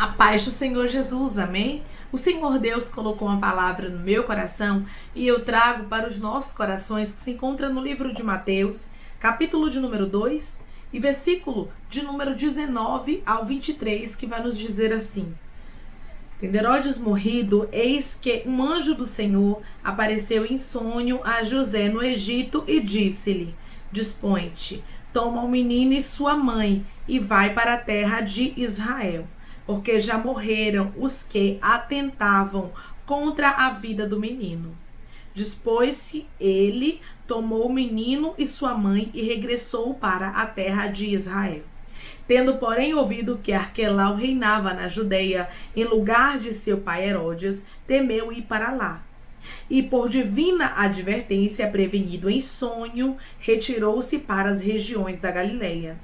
A paz do Senhor Jesus, amém? O Senhor Deus colocou uma palavra no meu coração e eu trago para os nossos corações, que se encontra no livro de Mateus, capítulo de número 2 e versículo de número 19 ao 23, que vai nos dizer assim: Tendo Herodes morrido, eis que um anjo do Senhor apareceu em sonho a José no Egito e disse-lhe: Dispõe-te, toma o menino e sua mãe e vai para a terra de Israel, porque já morreram os que atentavam contra a vida do menino. Dispôs-se ele, tomou o menino e sua mãe e regressou para a terra de Israel. Tendo, porém, ouvido que Arquelau reinava na Judeia, em lugar de seu pai Herodes, temeu ir para lá. E por divina advertência, prevenido em sonho, retirou-se para as regiões da Galileia.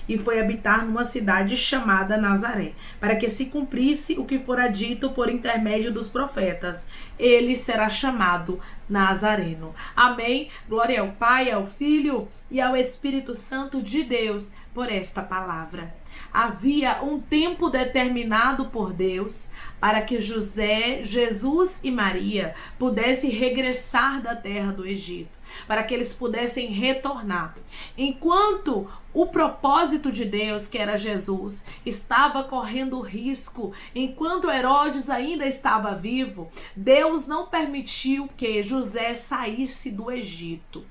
E foi habitar numa cidade chamada Nazaré, para que se cumprisse o que fora dito por intermédio dos profetas: ele será chamado Nazareno. Amém? Glória ao Pai, ao Filho e ao Espírito Santo de Deus por esta palavra. Havia um tempo determinado por Deus para que José, Jesus e Maria pudessem regressar da terra do Egito, para que eles pudessem retornar. Enquanto o propósito de Deus, que era Jesus, estava correndo risco, enquanto Herodes ainda estava vivo, Deus não permitiu que José saísse do Egito.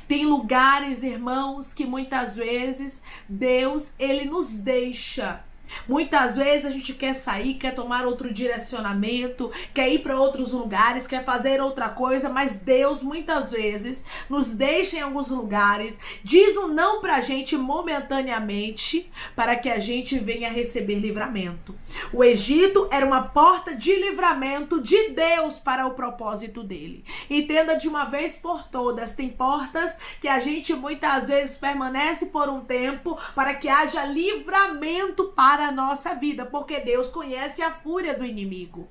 Tem lugares, irmãos, que muitas vezes Deus, ele nos deixa. Muitas vezes a gente quer sair, quer tomar outro direcionamento, quer ir para outros lugares, quer fazer outra coisa, mas Deus muitas vezes nos deixa em alguns lugares, diz um não pra gente momentaneamente, para que a gente venha receber livramento. O Egito era uma porta de livramento de Deus para o propósito dele. Entenda de uma vez por todas, tem portas que a gente muitas vezes permanece por um tempo para que haja livramento para a nossa vida, porque Deus conhece a fúria do inimigo.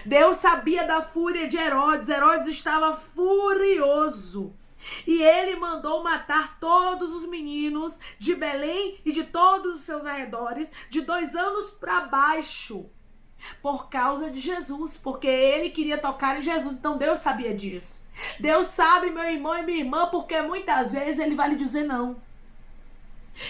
Deus sabia da fúria de Herodes. Herodes estava furioso e ele mandou matar todos os meninos de Belém e de todos os seus arredores, de 2 anos para baixo, por causa de Jesus, porque ele queria tocar em Jesus. Então Deus sabia disso. Deus sabe, meu irmão e minha irmã, porque muitas vezes ele vai lhe dizer não.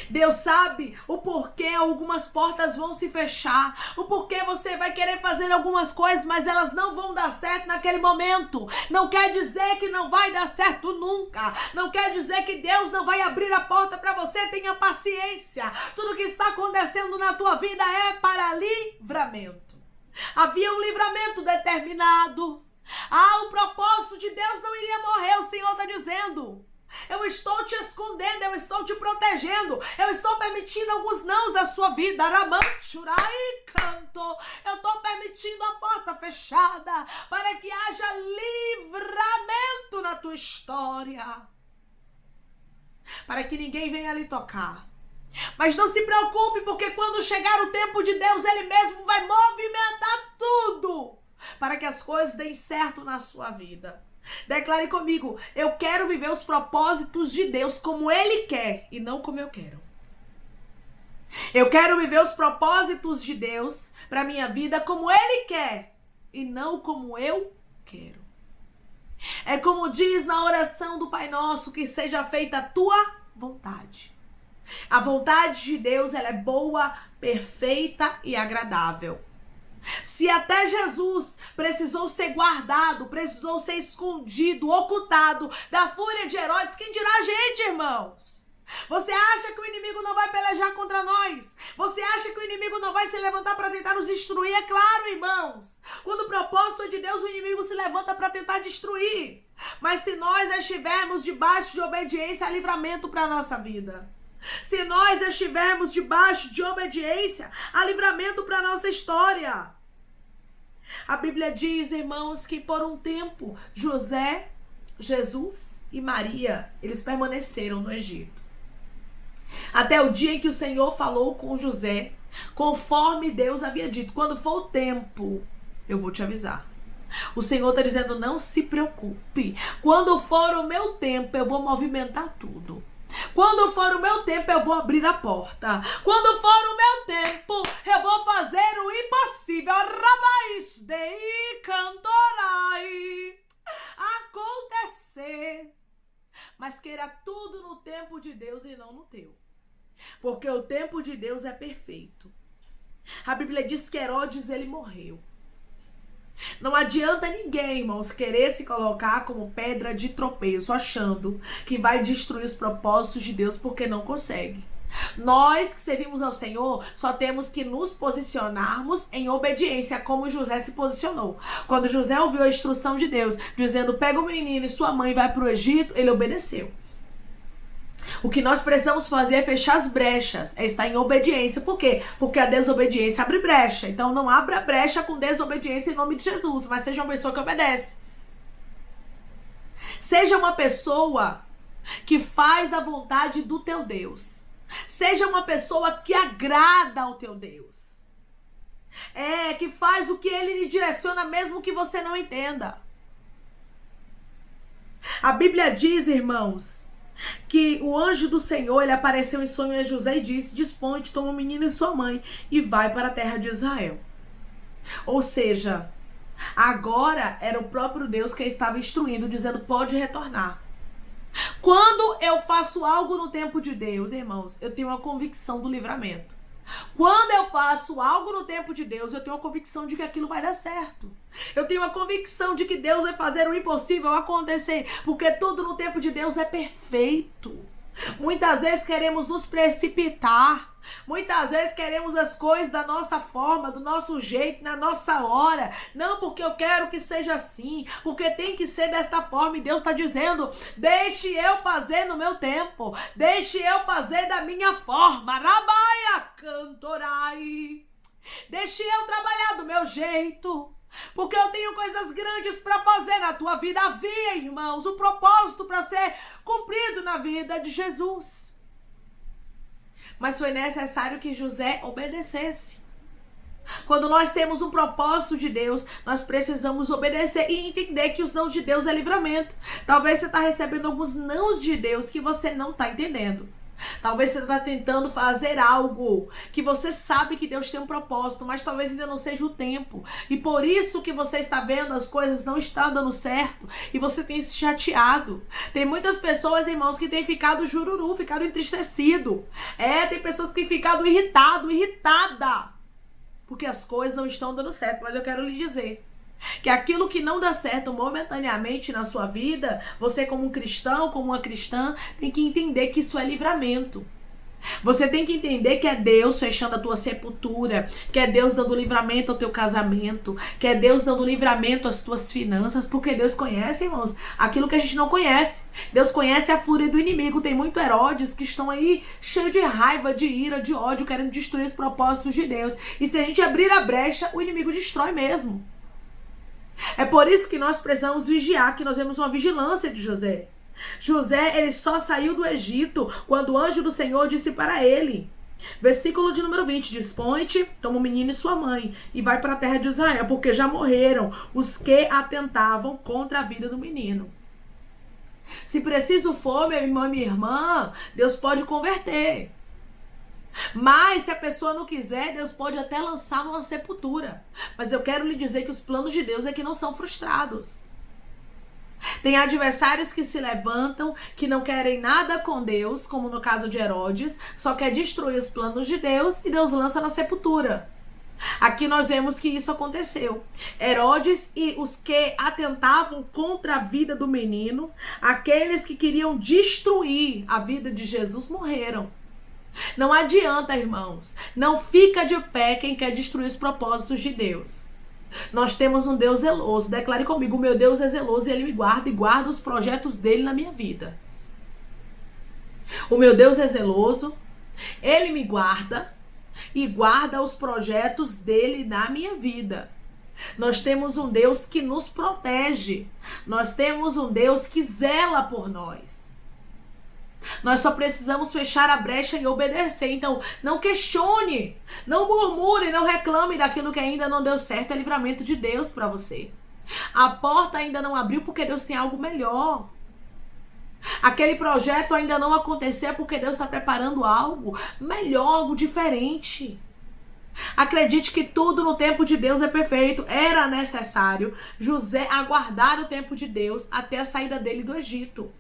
Deus sabe o porquê algumas portas vão se fechar, o porquê você vai querer fazer algumas coisas, mas elas não vão dar certo naquele momento. Não quer dizer que não vai dar certo nunca, não quer dizer que Deus não vai abrir a porta para você. Tenha paciência. Tudo que está acontecendo na tua vida é para livramento. Havia um livramento determinado. O propósito de Deus não iria morrer. O Senhor está dizendo: eu estou te escondendo, eu estou te protegendo, eu estou permitindo alguns nãos da sua vida. Eu estou permitindo a porta fechada para que haja livramento na tua história, para que ninguém venha lhe tocar. Mas não se preocupe, porque quando chegar o tempo de Deus, ele mesmo vai movimentar tudo para que as coisas deem certo na sua vida. Declare comigo: eu quero viver os propósitos de Deus como Ele quer e não como eu quero. Eu quero viver os propósitos de Deus para minha vida como Ele quer e não como eu quero. É como diz na oração do Pai Nosso: que seja feita a tua vontade. A vontade de Deus, ela é boa, perfeita e agradável. Se até Jesus precisou ser guardado, precisou ser escondido, ocultado da fúria de Herodes, quem dirá a gente, irmãos? Você acha que o inimigo não vai pelejar contra nós? Você acha que o inimigo não vai se levantar para tentar nos destruir? É claro, irmãos. Quando o propósito é de Deus, o inimigo se levanta para tentar destruir. Mas se nós estivermos debaixo de obediência, há livramento para a nossa vida. Se nós estivermos debaixo de obediência, há livramento para a nossa história. A Bíblia diz, irmãos, que por um tempo José, Jesus e Maria, eles permaneceram no Egito. Até o dia em que o Senhor falou com José, conforme Deus havia dito: quando for o tempo, eu vou te avisar. O Senhor está dizendo: não se preocupe. Quando for o meu tempo, eu vou movimentar tudo. Quando for o meu tempo, eu vou abrir a porta. Quando for o meu tempo, eu vou fazer queira tudo no tempo de Deus e não no teu. Porque o tempo de Deus é perfeito. A Bíblia diz que Herodes, ele morreu. Não adianta ninguém, irmãos, querer se colocar como pedra de tropeço, achando que vai destruir os propósitos de Deus, porque não consegue. Nós que servimos ao Senhor, só temos que nos posicionarmos em obediência, como José se posicionou. Quando José ouviu a instrução de Deus, dizendo, pega o menino e sua mãe e vai para o Egito, ele obedeceu. O que nós precisamos fazer é fechar as brechas, é estar em obediência. Por quê? Porque a desobediência abre brecha. Então não abra brecha com desobediência em nome de Jesus, mas seja uma pessoa que obedece. Seja uma pessoa que faz a vontade do teu Deus. Seja uma pessoa que agrada ao teu Deus. Que faz o que ele lhe direciona mesmo que você não entenda. A Bíblia diz, irmãos, que o anjo do Senhor, ele apareceu em sonho a José e disse, dispõe-te, toma o menino e sua mãe e vai para a terra de Israel. Ou seja, agora era o próprio Deus que estava instruindo, dizendo, pode retornar. Quando eu faço algo no tempo de Deus, irmãos, eu tenho uma convicção do livramento. Quando eu faço algo no tempo de Deus, eu tenho a convicção de que aquilo vai dar certo. Eu tenho a convicção de que Deus vai fazer o impossível acontecer, porque tudo no tempo de Deus é perfeito. Muitas vezes queremos nos precipitar. Muitas vezes queremos as coisas da nossa forma, do nosso jeito, na nossa hora. Não porque eu quero que seja assim, porque tem que ser desta forma. E Deus está dizendo, deixe eu fazer no meu tempo. Deixe eu fazer da minha forma. Rabaia cantorai. Deixe eu trabalhar do meu jeito. Porque eu tenho coisas grandes para fazer na tua vida. Havia, irmãos, um propósito para ser cumprido na vida de Jesus. Mas foi necessário que José obedecesse. Quando nós temos um propósito de Deus, nós precisamos obedecer e entender que os nãos de Deus é livramento. Talvez você está recebendo alguns nãos de Deus que você não está entendendo. Talvez você está tentando fazer algo que você sabe que Deus tem um propósito, mas talvez ainda não seja o tempo. E por isso que você está vendo as coisas não estão dando certo e você tem se chateado. Tem muitas pessoas, irmãos, que têm ficado jururu, ficado entristecido. Tem pessoas que têm ficado irritada, porque as coisas não estão dando certo. Mas eu quero lhe dizer que aquilo que não dá certo momentaneamente na sua vida, você como um cristão, como uma cristã, tem que entender que isso é livramento. Você tem que entender que é Deus fechando a tua sepultura, que é Deus dando livramento ao teu casamento, que é Deus dando livramento às tuas finanças, porque Deus conhece, irmãos, aquilo que a gente não conhece. Deus conhece a fúria do inimigo. Tem muito Herodes que estão aí cheio de raiva, de ira, de ódio, querendo destruir os propósitos de Deus. E se a gente abrir a brecha, o inimigo destrói mesmo. É por isso que nós precisamos vigiar, que nós vemos uma vigilância de José. José, ele só saiu do Egito quando o anjo do Senhor disse para ele. Versículo de número 20. Dispõe-te, toma o menino e sua mãe e vai para a terra de Israel, porque já morreram os que atentavam contra a vida do menino. Se preciso for, meu irmão e minha irmã, Deus pode converter. Mas se a pessoa não quiser, Deus pode até lançar numa sepultura. Mas eu quero lhe dizer que os planos de Deus é que não são frustrados. Tem adversários que se levantam, que não querem nada com Deus, como no caso de Herodes, só quer destruir os planos de Deus e Deus lança na sepultura. Aqui nós vemos que isso aconteceu. Herodes e os que atentavam contra a vida do menino, aqueles que queriam destruir a vida de Jesus, morreram. Não adianta, irmãos. Não fica de pé quem quer destruir os propósitos de Deus. Nós temos um Deus zeloso. Declare comigo, o meu Deus é zeloso e Ele me guarda e guarda os projetos dele na minha vida. O meu Deus é zeloso, Ele me guarda e guarda os projetos dele na minha vida. Nós temos um Deus que nos protege. Nós temos um Deus que zela por nós. Nós só precisamos fechar a brecha e obedecer. Então, não questione, não murmure, não reclame daquilo que ainda não deu certo. É livramento de Deus para você. A porta ainda não abriu porque Deus tem algo melhor. Aquele projeto ainda não aconteceu porque Deus está preparando algo melhor, algo diferente. Acredite que tudo no tempo de Deus é perfeito. Era necessário José aguardar o tempo de Deus até a saída dele do Egito.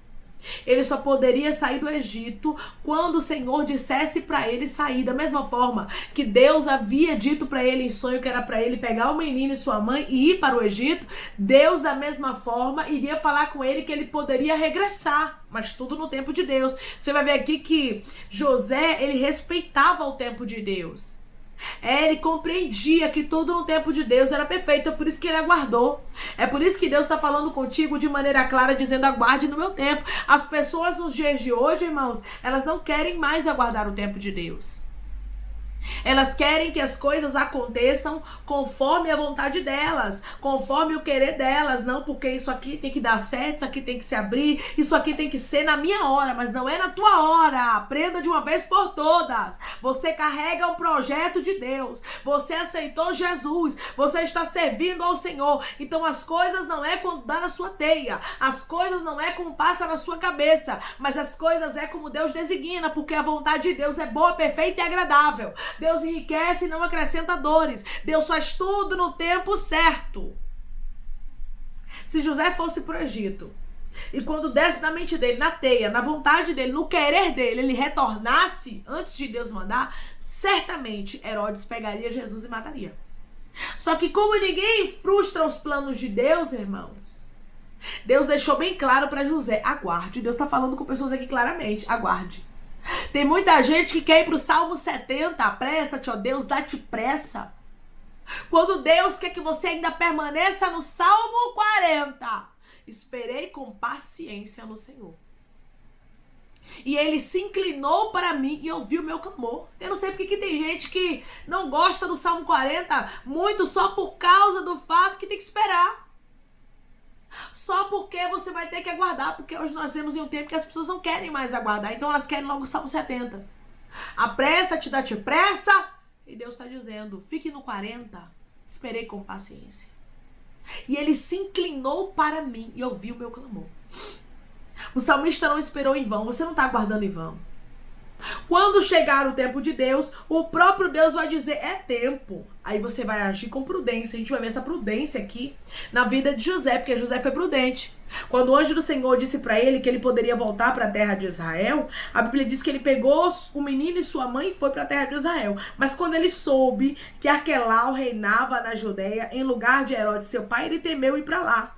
Ele só poderia sair do Egito quando o Senhor dissesse para ele sair. Da mesma forma que Deus havia dito para ele em sonho que era para ele pegar o menino e sua mãe e ir para o Egito, Deus da mesma forma iria falar com ele que ele poderia regressar, mas tudo no tempo de Deus. Você vai ver aqui que José, ele respeitava o tempo de Deus. Ele compreendia que tudo no tempo de Deus era perfeito, é por isso que ele aguardou. É por isso que Deus está falando contigo de maneira clara, dizendo: aguarde no meu tempo. As pessoas nos dias de hoje, irmãos, elas não querem mais aguardar o tempo de Deus. Elas querem que as coisas aconteçam conforme a vontade delas, conforme o querer delas. Não, porque isso aqui tem que dar certo, isso aqui tem que se abrir, isso aqui tem que ser na minha hora, mas não é na tua hora. Aprenda de uma vez por todas. Você carrega um projeto de Deus. Você aceitou Jesus. Você está servindo ao Senhor. Então as coisas não é quando dá na sua teia. As coisas não é como passa na sua cabeça. Mas as coisas é como Deus designa, porque a vontade de Deus é boa, perfeita e agradável. Deus enriquece e não acrescenta dores. Deus faz tudo no tempo certo. Se José fosse para o Egito e quando desse na mente dele, na teia, na vontade dele, no querer dele, ele retornasse antes de Deus mandar, certamente Herodes pegaria Jesus e mataria. Só que como ninguém frustra os planos de Deus, irmãos, Deus deixou bem claro para José: aguarde. Deus está falando com pessoas aqui claramente: aguarde. Tem muita gente que quer ir para o Salmo 70. Apressa-te, ó Deus, dá-te pressa. Quando Deus quer que você ainda permaneça no Salmo 40. Esperei com paciência no Senhor. E ele se inclinou para mim e ouviu o meu clamor. Eu não sei porque que tem gente que não gosta do Salmo 40 muito só por causa do fato que tem que esperar. Só porque você vai ter que aguardar, porque hoje nós temos em um tempo que as pessoas não querem mais aguardar, então elas querem logo o Salmo 70. Apressa-te, dá-te pressa, e Deus está dizendo: fique no 40, esperei com paciência. E ele se inclinou para mim e ouviu o meu clamor. O salmista não esperou em vão, você não está aguardando em vão. Quando chegar o tempo de Deus, o próprio Deus vai dizer: é tempo. Aí você vai agir com prudência. A gente vai ver essa prudência aqui na vida de José, porque José foi prudente. Quando o anjo do Senhor disse para ele que ele poderia voltar para a terra de Israel, a Bíblia diz que ele pegou o menino e sua mãe e foi para a terra de Israel. Mas quando ele soube que Arquelau reinava na Judeia em lugar de Herodes, seu pai, ele temeu ir para lá.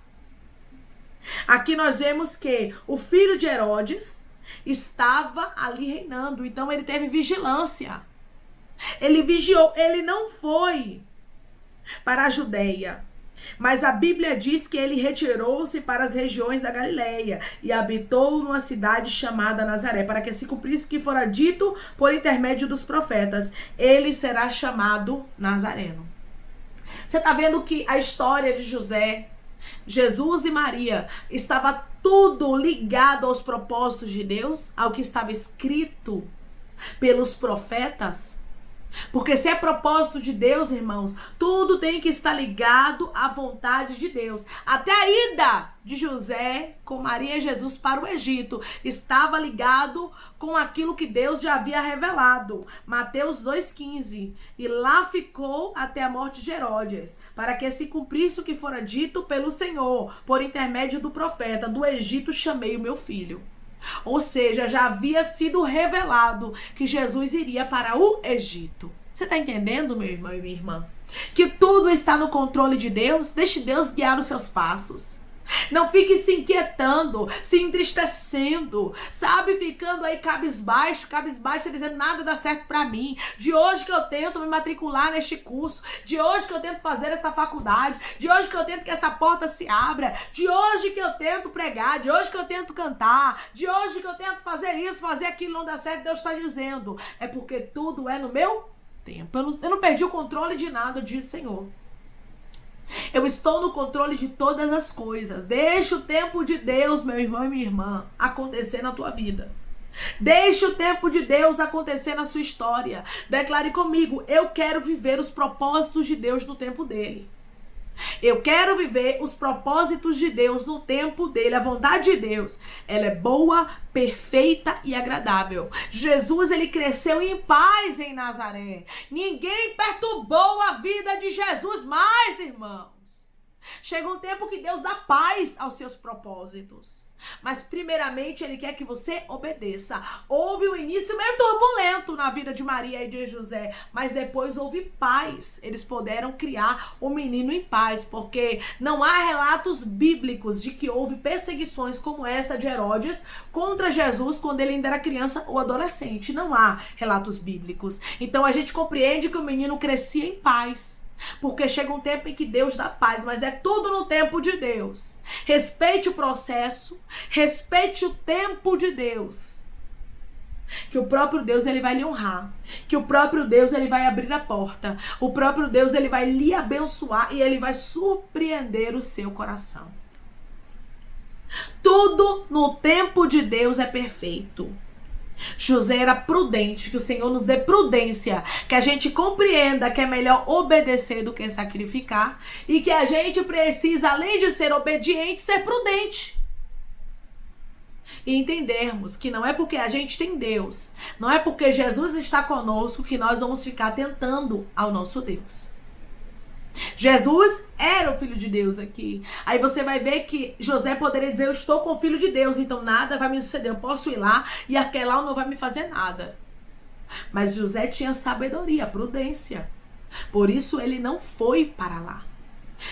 Aqui nós vemos que o filho de Herodes estava ali reinando, então ele teve vigilância. Ele vigiou, ele não foi para a Judeia, mas a Bíblia diz que ele retirou-se para as regiões da Galileia e habitou numa cidade chamada Nazaré, para que se cumprisse o que fora dito por intermédio dos profetas: ele será chamado Nazareno. Você está vendo que a história de José, Jesus e Maria estava tudo ligado aos propósitos de Deus, ao que estava escrito pelos profetas? Porque se é propósito de Deus, irmãos, tudo tem que estar ligado à vontade de Deus. Até a ida de José com Maria e Jesus para o Egito estava ligado com aquilo que Deus já havia revelado. Mateus 2,15. E lá ficou até a morte de Herodes, para que se cumprisse o que fora dito pelo Senhor, por intermédio do profeta: do Egito chamei o meu filho. Ou seja, já havia sido revelado que Jesus iria para o Egito. Você está entendendo, meu irmão e minha irmã? Que tudo está no controle de Deus. Deixe Deus guiar os seus passos. Não fique se inquietando, se entristecendo, sabe? Ficando aí cabisbaixo, dizendo: nada dá certo pra mim. De hoje que eu tento me matricular neste curso, de hoje que eu tento fazer esta faculdade, de hoje que eu tento que essa porta se abra, de hoje que eu tento pregar, de hoje que eu tento cantar, de hoje que eu tento fazer isso, fazer aquilo, não dá certo. Deus está dizendo: é porque tudo é no meu tempo. Eu não perdi o controle de nada, diz o Senhor. Eu estou no controle de todas as coisas. Deixa o tempo de Deus, meu irmão e minha irmã, acontecer na tua vida. Deixa o tempo de Deus acontecer na sua história. Declare comigo: eu quero viver os propósitos de Deus no tempo dele. Eu quero viver os propósitos de Deus no tempo dele. A vontade de Deus, ela é boa, perfeita e agradável. Jesus, ele cresceu em paz em Nazaré. Ninguém perturbou a vida de Jesus mais, irmãos. Chega um tempo que Deus dá paz aos seus propósitos. Mas primeiramente Ele quer que você obedeça. Houve um início meio turbulento na vida de Maria e de José, mas depois houve paz. Eles puderam criar o menino em paz, porque não há relatos bíblicos de que houve perseguições como essa de Herodes contra Jesus quando ele ainda era criança ou adolescente. Não há relatos bíblicos. Então a gente compreende que o menino crescia em paz. Porque chega um tempo em que Deus dá paz, mas é tudo no tempo de Deus. Respeite o processo, respeite o tempo de Deus. Que o próprio Deus ele vai lhe honrar, que o próprio Deus ele vai abrir a porta, o próprio Deus ele vai lhe abençoar e ele vai surpreender o seu coração. Tudo no tempo de Deus é perfeito. José era prudente, que o Senhor nos dê prudência, que a gente compreenda que é melhor obedecer do que sacrificar e que a gente precisa, além de ser obediente, ser prudente. E entendermos que não é porque a gente tem Deus, não é porque Jesus está conosco que nós vamos ficar tentando ao nosso Deus. Jesus era o Filho de Deus aqui. Aí você vai ver que José poderia dizer: eu estou com o Filho de Deus, então nada vai me suceder, eu posso ir lá e aquele lá não vai me fazer nada. Mas José tinha sabedoria, prudência. Por isso ele não foi para lá.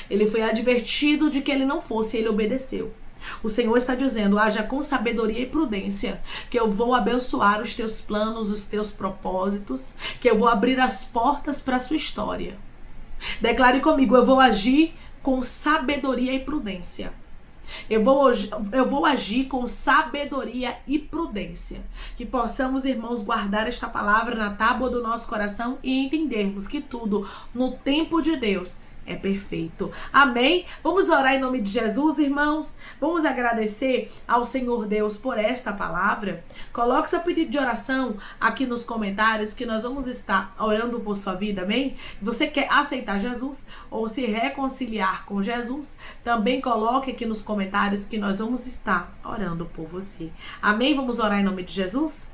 Ele foi advertido de que ele não fosse, e ele obedeceu. O Senhor está dizendo: haja com sabedoria e prudência, que eu vou abençoar os teus planos, os teus propósitos, que eu vou abrir as portas para a sua história. Declare comigo: eu vou agir com sabedoria e prudência. Eu vou agir com sabedoria e prudência. Que possamos, irmãos, guardar esta palavra na tábua do nosso coração e entendermos que tudo no tempo de Deus é perfeito. Amém? Vamos orar em nome de Jesus, irmãos. Vamos agradecer ao Senhor Deus por esta palavra. Coloque seu pedido de oração aqui nos comentários, que nós vamos estar orando por sua vida, amém? Você quer aceitar Jesus ou se reconciliar com Jesus? Também coloque aqui nos comentários que nós vamos estar orando por você. Amém? Vamos orar em nome de Jesus?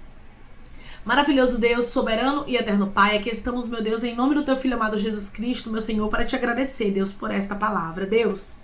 Maravilhoso Deus, soberano e eterno Pai, aqui estamos, meu Deus, em nome do teu Filho amado Jesus Cristo, meu Senhor, para te agradecer, Deus, por esta palavra. Deus,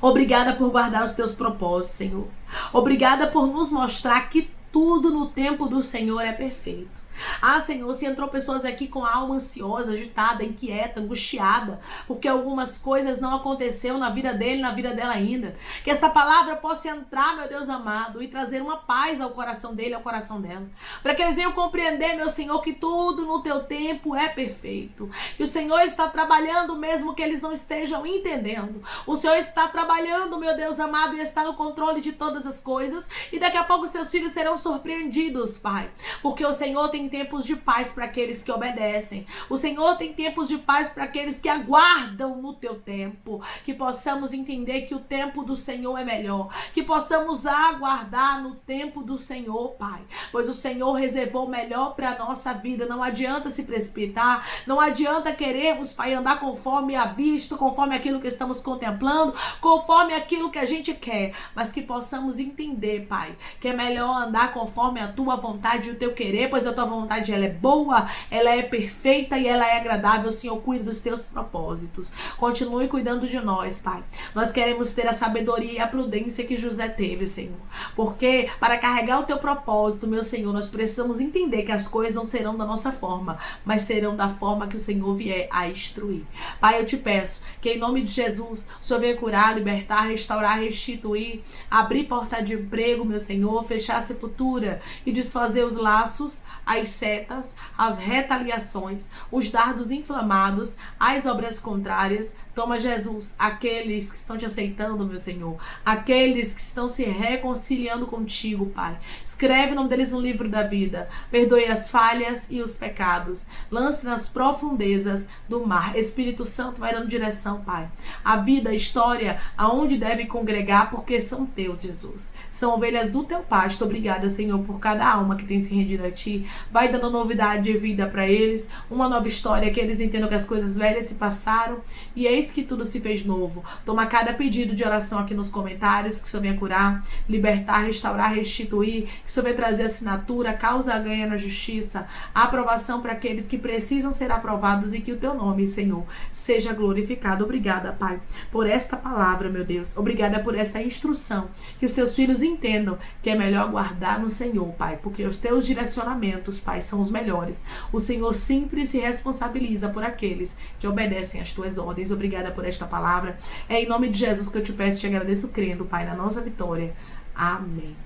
obrigada por guardar os teus propósitos, Senhor. Obrigada por nos mostrar que tudo no tempo do Senhor é perfeito. Ah, Senhor, se entrou pessoas aqui com a alma ansiosa, agitada, inquieta, angustiada, porque algumas coisas não aconteceram na vida dele, na vida dela ainda. Que esta palavra possa entrar, meu Deus amado, e trazer uma paz ao coração dele, ao coração dela. Para que eles venham compreender, meu Senhor, que tudo no teu tempo é perfeito. Que o Senhor está trabalhando mesmo que eles não estejam entendendo. O Senhor está trabalhando, meu Deus amado, e está no controle de todas as coisas. E daqui a pouco os seus filhos serão surpreendidos, Pai. Porque o Senhor tem tempos de paz para aqueles que obedecem. O Senhor tem tempos de paz para aqueles que aguardam no teu tempo. Que possamos entender que o tempo do Senhor é melhor. Que possamos aguardar no tempo do Senhor, Pai. Pois o Senhor reservou o melhor para a nossa vida. Não adianta se precipitar. Não adianta querermos, Pai, andar conforme a vista, conforme aquilo que estamos contemplando, conforme aquilo que a gente quer. Mas que possamos entender, Pai, que é melhor andar conforme a tua vontade e o teu querer, pois a tua vontade ela é boa, ela é perfeita e ela é agradável. O Senhor cuida dos teus propósitos. Continue cuidando de nós, Pai. Nós queremos ter a sabedoria e a prudência que José teve, Senhor. Porque para carregar o teu propósito, meu Senhor, nós precisamos entender que as coisas não serão da nossa forma, mas serão da forma que o Senhor vier a instruir. Pai, eu te peço que em nome de Jesus, o Senhor venha curar, libertar, restaurar, restituir, abrir porta de emprego, meu Senhor, fechar a sepultura e desfazer os laços, as setas, as retaliações, os dardos inflamados, as obras contrárias. Toma, Jesus, aqueles que estão te aceitando, meu Senhor, aqueles que estão se reconciliando contigo, Pai. Escreve o nome deles no livro da vida. Perdoe as falhas e os pecados. Lance nas profundezas do mar. Espírito Santo vai dando direção, Pai. A vida, a história, aonde deve congregar, porque são teus, Jesus. São ovelhas do teu pasto. Obrigada, Senhor, por cada alma que tem se rendido a ti. vai dando novidade de vida para eles, uma nova história, que eles entendam que as coisas velhas se passaram e eis que tudo se fez novo. Toma cada pedido de oração aqui nos comentários, que o Senhor venha curar, libertar, restaurar, restituir, que o Senhor venha trazer assinatura, causa ganha na justiça, aprovação para aqueles que precisam ser aprovados e que o teu nome, Senhor, seja glorificado. Obrigada, Pai, por esta palavra, meu Deus. Obrigada por esta instrução, que os teus filhos entendam que é melhor guardar no Senhor, Pai, porque os teus direcionamentos, Pai, são os melhores. O Senhor sempre se responsabiliza por aqueles que obedecem às tuas ordens. Obrigada por esta palavra. É em nome de Jesus que eu te peço e te agradeço, crendo, Pai, na nossa vitória. Amém.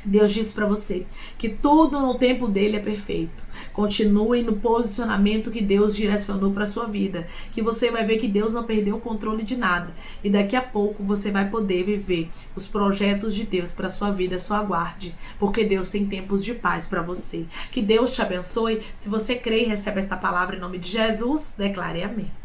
Deus disse para você que tudo no tempo dele é perfeito. Continue no posicionamento que Deus direcionou para sua vida, que você vai ver que Deus não perdeu o controle de nada, e daqui a pouco você vai poder viver os projetos de Deus para sua vida. Só aguarde, porque Deus tem tempos de paz para você. Que Deus te abençoe. Se você crê e recebe esta palavra em nome de Jesus, declare amém.